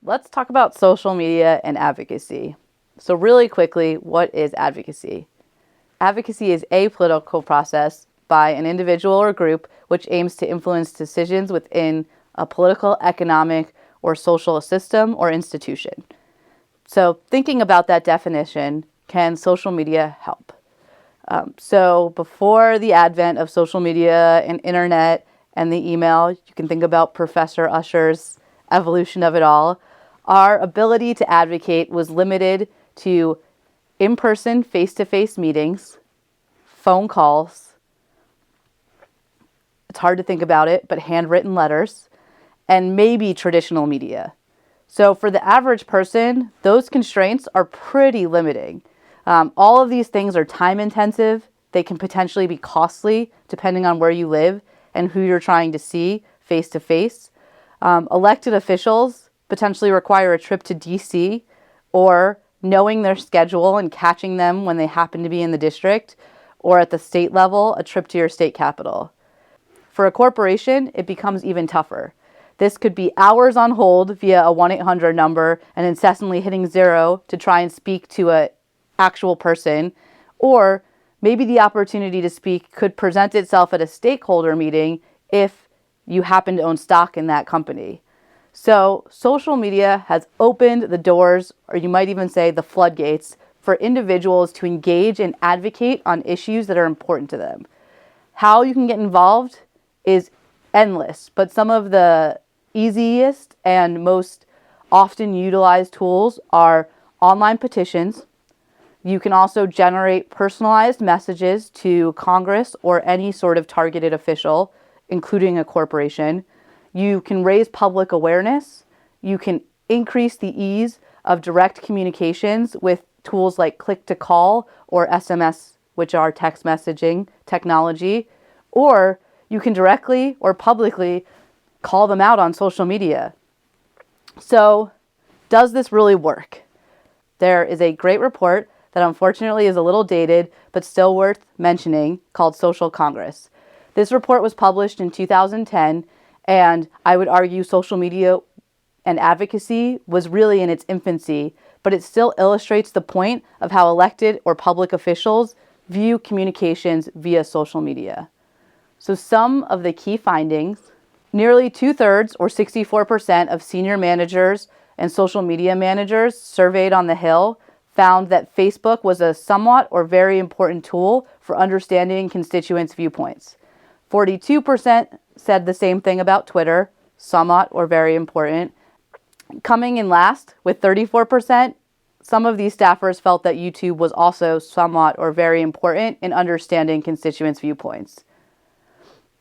Let's talk about social media and advocacy. So really quickly, what is advocacy? Advocacy is a political process by an individual or group which aims to influence decisions within a political, economic, or social system or institution. So thinking about that definition, can social media help? So before the advent of social media and internet and the email, you can think about Professor Usher's evolution of it all. Our ability to advocate was limited to in-person, face-to-face meetings, phone calls. It's hard to think about it, but handwritten letters, and maybe traditional media. So for the average person, those constraints are pretty limiting. All of these things are time intensive. They can potentially be costly depending on where you live and who you're trying to see face to face. Elected officials potentially require a trip to DC or knowing their schedule and catching them when they happen to be in the district, or at the state level, a trip to your state capital. For a corporation, it becomes even tougher. This could be hours on hold via a 1-800 number and incessantly hitting zero to try and speak to an actual person, or maybe the opportunity to speak could present itself at a stakeholder meeting if you happen to own stock in that company. So social media has opened the doors, or you might even say the floodgates, for individuals to engage and advocate on issues that are important to them. How you can get involved is endless, but some of the easiest and most often utilized tools are online petitions. You can also generate personalized messages to Congress or any sort of targeted official, including a corporation. You can raise public awareness. You can increase the ease of direct communications with tools like click-to-call or SMS, which are text messaging technology, or you can directly or publicly call them out on social media. So, does this really work? There is a great report that unfortunately is a little dated, but still worth mentioning, called Social Congress. This report was published in 2010, and I would argue social media and advocacy was really in its infancy, but it still illustrates the point of how elected or public officials view communications via social media. So some of the key findings: nearly 2/3 or 64% of senior managers and social media managers surveyed on the Hill found that Facebook was a somewhat or very important tool for understanding constituents' viewpoints. 42% said the same thing about Twitter, somewhat or very important. Coming in last with 34%, some of these staffers felt that YouTube was also somewhat or very important in understanding constituents' viewpoints.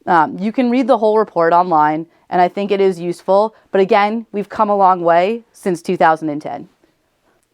You can read the whole report online, and I think it is useful, but again, we've come a long way since 2010.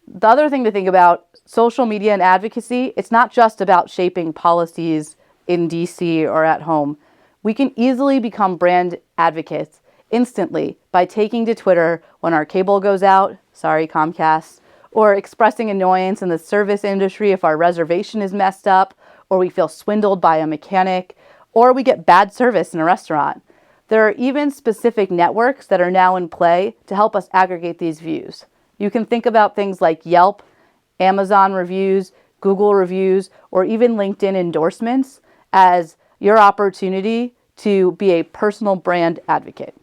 The other thing to think about, social media and advocacy, it's not just about shaping policies in DC or at home. We can easily become brand advocates instantly by taking to Twitter when our cable goes out, sorry Comcast, or expressing annoyance in the service industry if our reservation is messed up, or we feel swindled by a mechanic, or we get bad service in a restaurant. There are even specific networks that are now in play to help us aggregate these views. You can think about things like Yelp, Amazon reviews, Google reviews, or even LinkedIn endorsements as your opportunity to be a personal brand advocate.